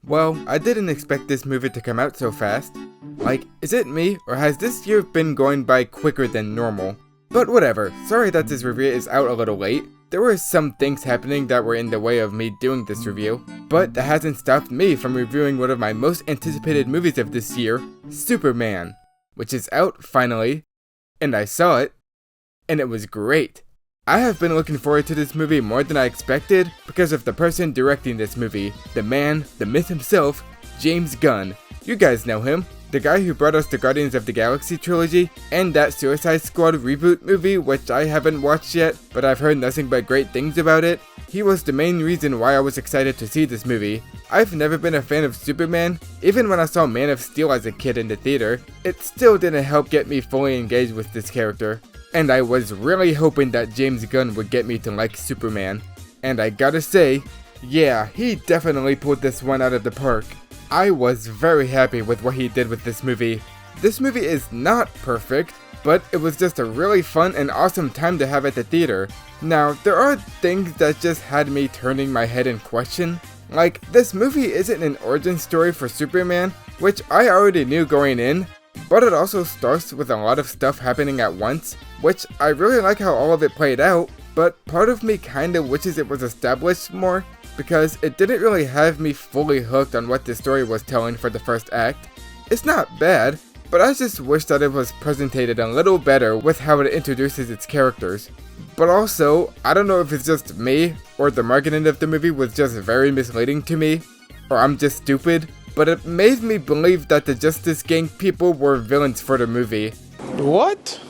Well, I didn't expect this movie to come out so fast. Like, is it me, or has this year been going by quicker than normal? But whatever, sorry that this review is out a little late. There were some things happening that were in the way of me doing this review, but that hasn't stopped me from reviewing one of my most anticipated movies of this year, Superman, which is out finally, and I saw it, and it was great. I have been looking forward to this movie more than I expected because of the person directing this movie, the man, the myth himself, James Gunn. You guys know him, the guy who brought us the Guardians of the Galaxy trilogy and that Suicide Squad reboot movie, which I haven't watched yet, but I've heard nothing but great things about it. He was the main reason why I was excited to see this movie. I've never been a fan of Superman. Even when I saw Man of Steel as a kid in the theater, it still didn't help get me fully engaged with this character. And I was really hoping that James Gunn would get me to like Superman. And I gotta say, yeah, he definitely pulled this one out of the park. I was very happy with what he did with this movie. This movie is not perfect, but it was just a really fun and awesome time to have at the theater. Now, there are things that just had me turning my head in question. Like, this movie isn't an origin story for Superman, which I already knew going in, but it also starts with a lot of stuff happening at once, which I really like how all of it played out, but part of me kinda wishes it was established more, because it didn't really have me fully hooked on what the story was telling for the first act. It's not bad, but I just wish that it was presented a little better with how it introduces its characters. But also, I don't know if it's just me, or the marketing of the movie was just very misleading to me, or I'm just stupid, but it made me believe that the Justice Gang people were villains for the movie. What?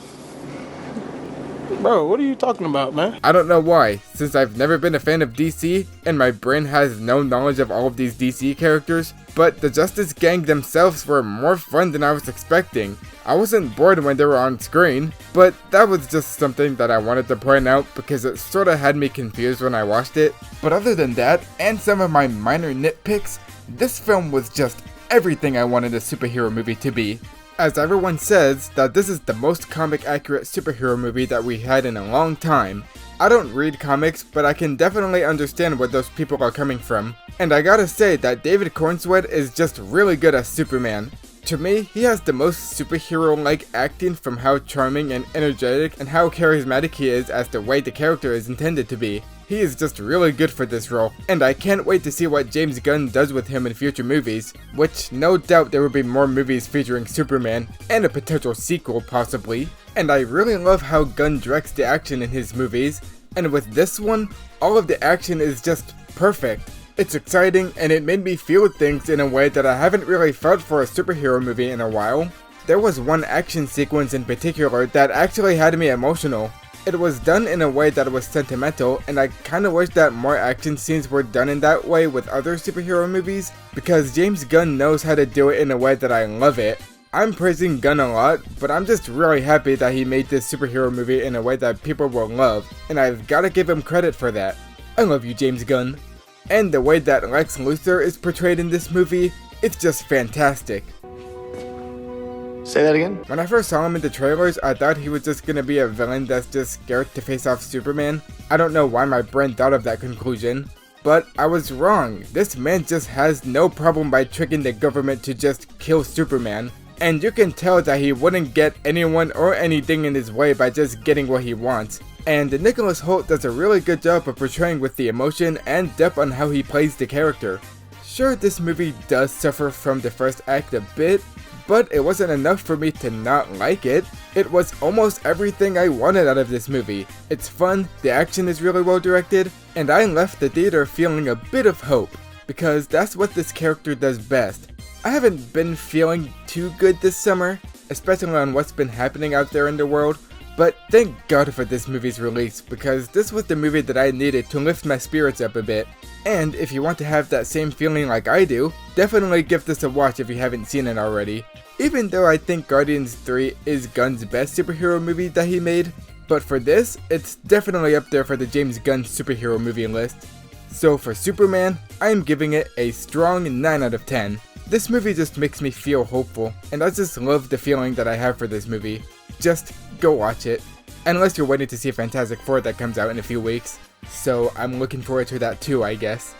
Bro, what are you talking about, man? I don't know why, since I've never been a fan of DC, and my brain has no knowledge of all of these DC characters, but the Justice Gang themselves were more fun than I was expecting. I wasn't bored when they were on screen, but that was just something that I wanted to point out because it sorta had me confused when I watched it. But other than that, and some of my minor nitpicks, this film was just everything I wanted a superhero movie to be. As everyone says that this is the most comic accurate superhero movie that we had in a long time. I don't read comics, but I can definitely understand where those people are coming from. And I gotta say that David Cornsweet is just really good as Superman. To me, he has the most superhero-like acting from how charming and energetic and how charismatic he is as the way the character is intended to be. He is just really good for this role, and I can't wait to see what James Gunn does with him in future movies, which no doubt there will be more movies featuring Superman, and a potential sequel possibly. And I really love how Gunn directs the action in his movies, and with this one, all of the action is just perfect. It's exciting, and it made me feel things in a way that I haven't really felt for a superhero movie in a while. There was one action sequence in particular that actually had me emotional. It was done in a way that was sentimental, and I kinda wish that more action scenes were done in that way with other superhero movies, because James Gunn knows how to do it in a way that I love it. I'm praising Gunn a lot, but I'm just really happy that he made this superhero movie in a way that people will love, and I've gotta give him credit for that. I love you, James Gunn. And the way that Lex Luthor is portrayed in this movie, it's just fantastic. Say that again? When I first saw him in the trailers, I thought he was just gonna be a villain that's just scared to face off Superman. I don't know why my brain thought of that conclusion, but I was wrong. This man just has no problem by tricking the government to just kill Superman, and you can tell that he wouldn't get anyone or anything in his way by just getting what he wants. And Nicholas Hoult does a really good job of portraying with the emotion and depth on how he plays the character. Sure, this movie does suffer from the first act a bit, but it wasn't enough for me to not like it. It was almost everything I wanted out of this movie. It's fun, the action is really well directed, and I left the theater feeling a bit of hope, because that's what this character does best. I haven't been feeling too good this summer, especially on what's been happening out there in the world, but thank God for this movie's release, because this was the movie that I needed to lift my spirits up a bit. And if you want to have that same feeling like I do, definitely give this a watch if you haven't seen it already. Even though I think Guardians 3 is Gunn's best superhero movie that he made, but for this, it's definitely up there for the James Gunn superhero movie list. So for Superman, I'm giving it a strong 9 out of 10. This movie just makes me feel hopeful, and I just love the feeling that I have for this movie. Just go watch it. Unless you're waiting to see Fantastic Four that comes out in a few weeks. So I'm looking forward to that too, I guess.